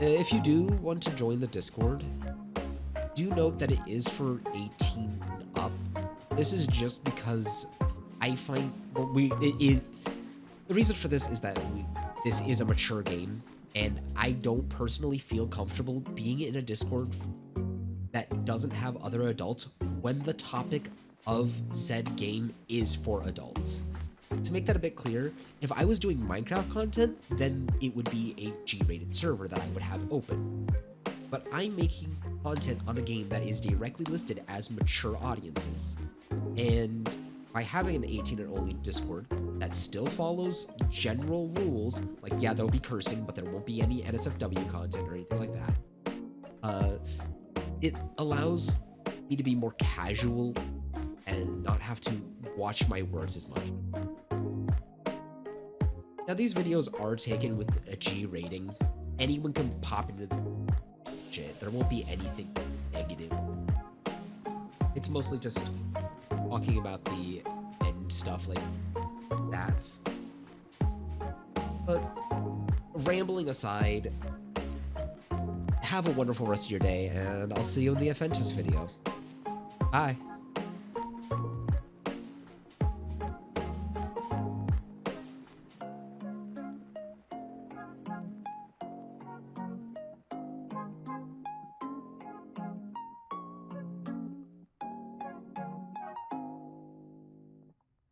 If you do want to join the Discord, do note that it is for 18 up. This is just because I find the reason for this is that this is a mature game, and I don't personally feel comfortable being in a Discord that doesn't have other adults when the topic of said game is for adults. To make that a bit clear, if I was doing Minecraft content, then it would be a G-rated server that I would have open. But I'm making content on a game that is directly listed as mature audiences. And by having an 18 and only Discord that still follows general rules, like yeah, there'll be cursing, but there won't be any NSFW content or anything like that, it allows me to be more casual and not have to watch my words as much. Now, these videos are taken with a G rating. Anyone can pop into the shit. There won't be anything negative. It's mostly just talking about the end stuff, like that's. But rambling aside, have a wonderful rest of your day, and I'll see you in the Adventures video. Bye.